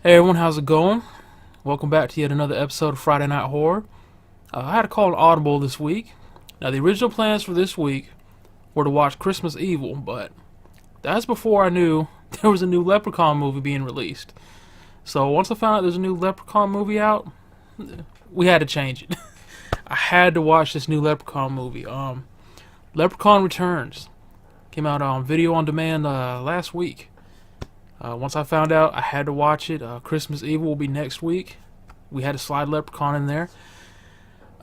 Hey everyone, how's it going? Welcome back to yet another episode of Friday Night Horror. I had to call an audible this week. Now, the original plans for this week were to watch Christmas Evil, but that's before I knew there was a new Leprechaun movie being released. So once I found out there's a new Leprechaun movie out, we had to change it. I had to watch this new Leprechaun movie. Leprechaun Returns came out on video on demand last week. Once I found out, I had to watch it. Christmas Evil will be next week. We had to slide Leprechaun in there.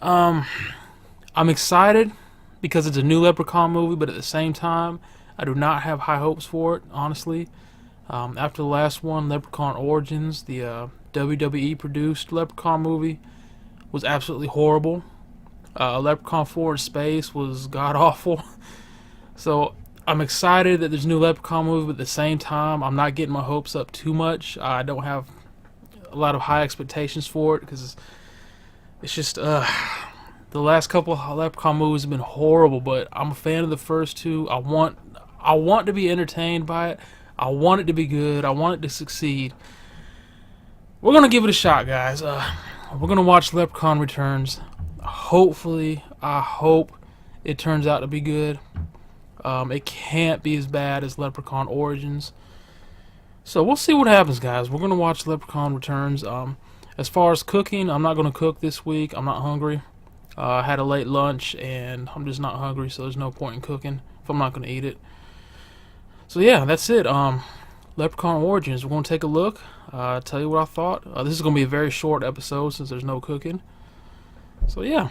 I'm excited because it's a new Leprechaun movie, but at the same time, I do not have high hopes for it, honestly. After the last one, Leprechaun Origins, the WWE produced Leprechaun movie, was absolutely horrible. Leprechaun 4 in Space was god awful. So I'm excited that there's a new Leprechaun movie, but at the same time, I'm not getting my hopes up too much. I don't have a lot of high expectations for it because it's just the last couple of Leprechaun movies have been horrible. But I'm a fan of the first two. I want to be entertained by it. I want it to be good. I want it to succeed. We're gonna give it a shot, guys. We're gonna watch Leprechaun Returns. Hopefully, I hope it turns out to be good. It can't be as bad as Leprechaun Origins. So we'll see what happens, guys. We're going to watch Leprechaun Returns. As far as cooking, I'm not going to cook this week. I'm not hungry. I had a late lunch, and I'm just not hungry, so there's no point in cooking if I'm not going to eat it. So yeah, that's it. Leprechaun Origins. We're going to take a look. Tell you what I thought. This is going to be a very short episode since there's no cooking. So yeah.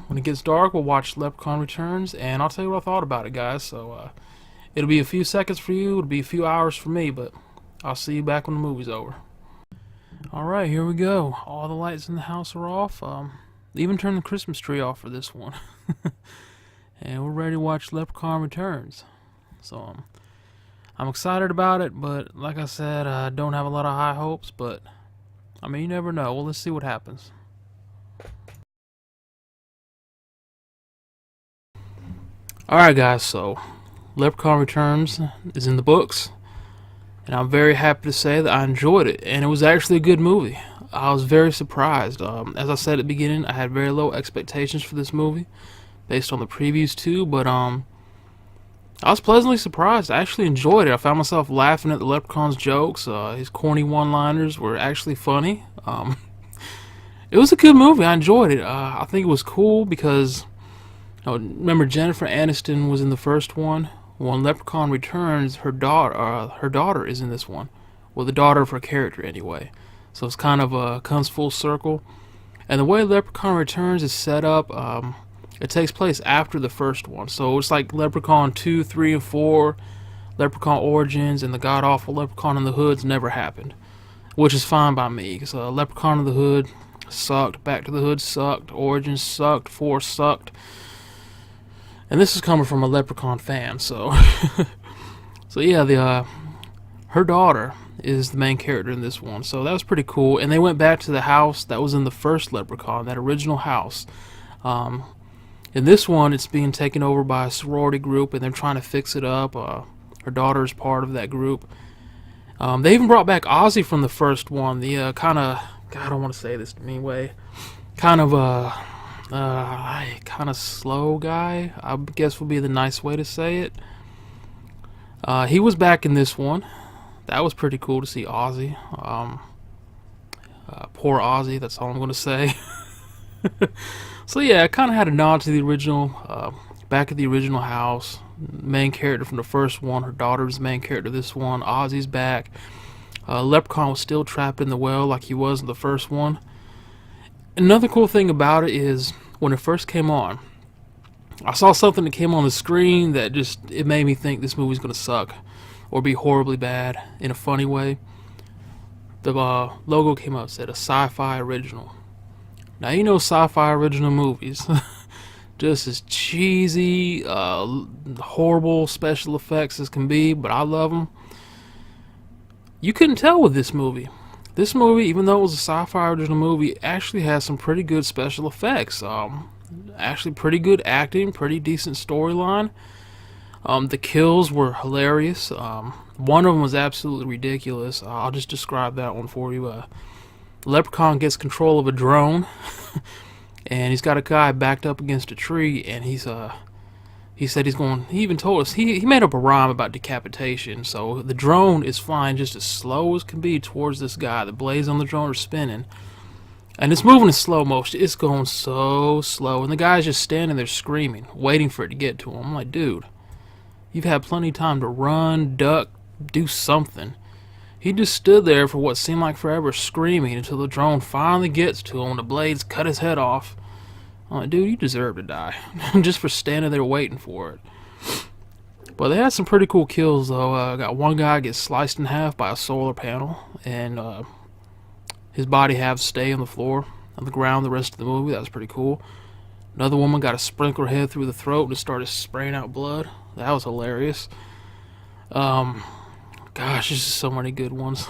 When it gets dark, we'll watch Leprechaun Returns, and I'll tell you what I thought about it, guys. So, it'll be a few seconds for you, it'll be a few hours for me, but I'll see you back when the movie's over. Alright, here we go. All the lights in the house are off. Even turned the Christmas tree off for this one. And we're ready to watch Leprechaun Returns. So, I'm excited about it, but like I said, I don't have a lot of high hopes, but, I mean, you never know. Well, let's see what happens. Alright guys, so Leprechaun Returns is in the books, and I'm very happy to say that I enjoyed it, and it was actually a good movie. I was very surprised. As I said at the beginning, I had very low expectations for this movie, based on the previous two, but I was pleasantly surprised. I actually enjoyed it. I found myself laughing at the Leprechaun's jokes. His corny one-liners were actually funny. It was a good movie. I enjoyed it. I think it was cool because... Oh, remember Jennifer Aniston was in the first one. When Leprechaun Returns, her daughter is in this one. Well, the daughter of her character anyway. So it's kind of comes full circle. And the way Leprechaun Returns is set up, it takes place after the first one. So it's like Leprechaun 2, 3, and 4, Leprechaun Origins, and the god awful Leprechaun in the Hoods never happened, which is fine by me. Because Leprechaun in the Hood sucked, Back to the Hood sucked, Origins sucked, 4 sucked. And this is coming from a Leprechaun fan, so so yeah, her daughter is the main character in this one, so that was pretty cool. And they went back to the house that was in the first Leprechaun, that original house. In this one, it's being taken over by a sorority group, and they're trying to fix it up. Her daughter is part of that group. They even brought back Ozzy from the first one, the kind of, God, I don't want to say this the mean way, kind of kind of slow guy, I guess would be the nice way to say it. He was back in this one. That was pretty cool to see Ozzy. Poor Ozzy, that's all I'm going to say. So yeah, I kind of had a nod to the original, back at the original house. Main character from the first one, her daughter was the main character of this one. Ozzy's back. Leprechaun was still trapped in the well like he was in the first one. Another cool thing about it is when it first came on, I saw something that came on the screen that it made me think this movie's gonna suck or be horribly bad in a funny way. The logo came up, said a sci-fi original. Now you know sci-fi original movies just as cheesy, horrible special effects as can be, but I love them. You couldn't tell with this movie. This movie, even though it was a sci-fi original movie, actually has some pretty good special effects. Actually pretty good acting, pretty decent storyline. The kills were hilarious. One of them was absolutely ridiculous. I'll just describe that one for you. Leprechaun gets control of a drone, and he's got a guy backed up against a tree, and he said he's going. He even told us he made up a rhyme about decapitation. So the drone is flying just as slow as can be towards this guy. The blades on the drone are spinning, and it's moving in slow motion. It's going so slow, and the guy's just standing there screaming, waiting for it to get to him. I'm like, dude, you've had plenty of time to run, duck, do something. He just stood there for what seemed like forever, screaming until the drone finally gets to him and the blades cut his head off. I'm like, dude, you deserve to die just for standing there waiting for it. But they had some pretty cool kills, though. Got one guy get sliced in half by a solar panel, and his body halves stay on the floor, on the ground the rest of the movie. That was pretty cool. Another woman got a sprinkler head through the throat and started spraying out blood. That was hilarious. Gosh, there's just so many good ones.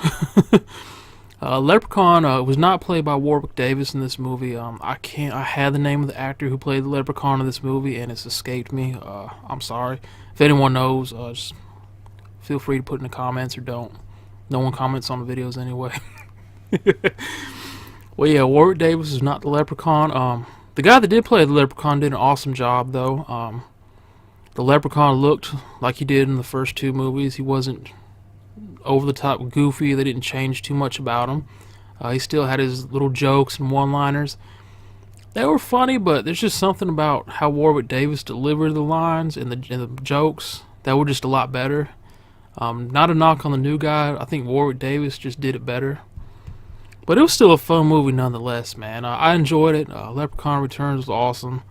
Leprechaun was not played by Warwick Davis in this movie. I had the name of the actor who played the Leprechaun in this movie, and it's escaped me. I'm sorry. If anyone knows, just feel free to put in the comments or don't. No one comments on the videos anyway. Well, yeah, Warwick Davis is not the Leprechaun. The guy that did play the Leprechaun did an awesome job, though. The Leprechaun looked like he did in the first two movies. He wasn't over the top goofy. They didn't change too much about him. He still had his little jokes and one-liners. They were funny, but there's just something about how Warwick Davis delivered the lines and the jokes that were just a lot better. Not a knock on the new guy. I think Warwick Davis just did it better. But it was still a fun movie nonetheless, man. I enjoyed it. Leprechaun Returns was awesome.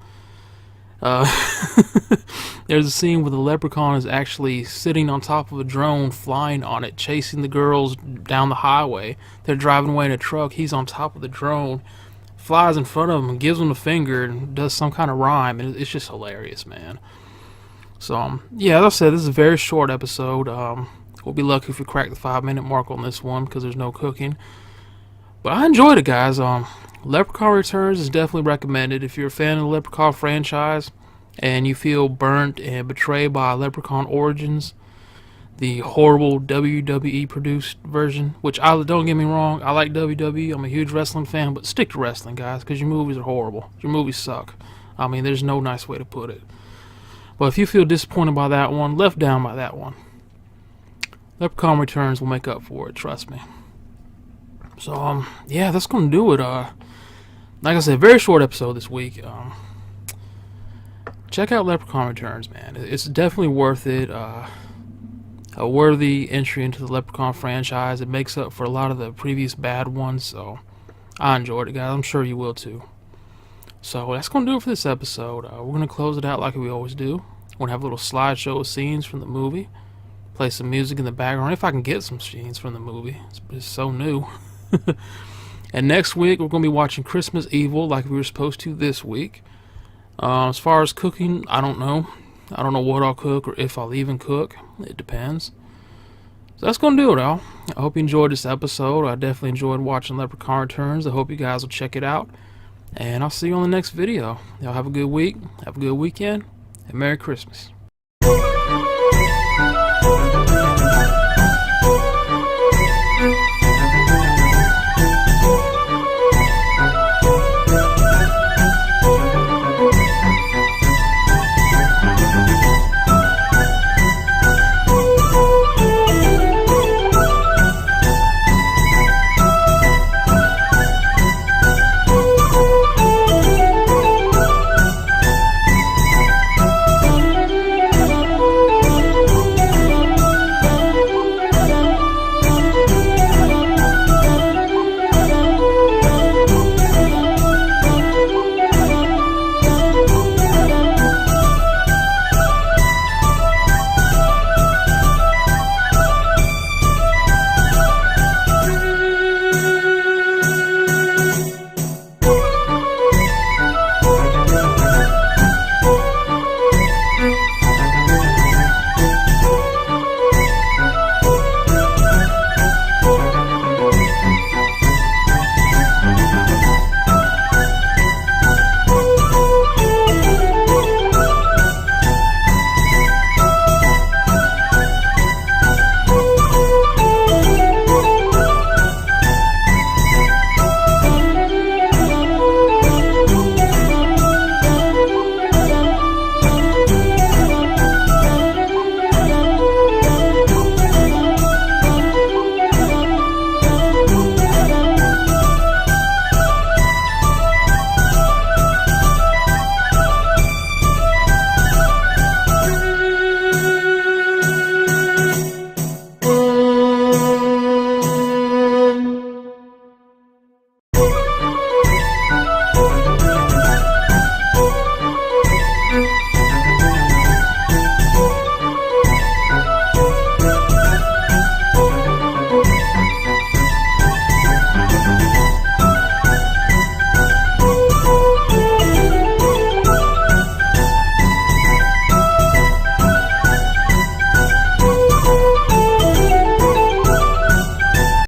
There's a scene where the Leprechaun is actually sitting on top of a drone, flying on it, chasing the girls down the highway. They're driving away in a truck. He's on top of the drone, flies in front of them, and gives them a finger and does some kind of rhyme. And it's just hilarious, man. So, yeah, as I said, this is a very short episode. We'll be lucky if we crack the 5-minute mark on this one because there's no cooking. But I enjoyed it, guys. Leprechaun Returns is definitely recommended. If you're a fan of the Leprechaun franchise and you feel burnt and betrayed by Leprechaun Origins, the horrible WWE produced version, which don't get me wrong, I like WWE. I'm a huge wrestling fan, but stick to wrestling, guys, because your movies are horrible. Your movies suck. I mean, there's no nice way to put it. But if you feel disappointed by that one, left down by that one, Leprechaun Returns will make up for it, trust me. So, yeah, that's going to do it. Like I said, very short episode this week. Check out Leprechaun Returns, man. It's definitely worth it. A worthy entry into the Leprechaun franchise. It makes up for a lot of the previous bad ones, so I enjoyed it, guys. I'm sure you will, too. So, that's going to do it for this episode. We're going to close it out like we always do. We're going to have a little slideshow of scenes from the movie. Play some music in the background, if I can get some scenes from the movie. It's so new. And next week, we're going to be watching Christmas Evil like we were supposed to this week. As far as cooking, I don't know. I don't know what I'll cook or if I'll even cook. It depends. So that's going to do it, all. I hope you enjoyed this episode. I definitely enjoyed watching Leprechaun Returns. I hope you guys will check it out. And I'll see you on the next video. Y'all have a good week. Have a good weekend. And Merry Christmas.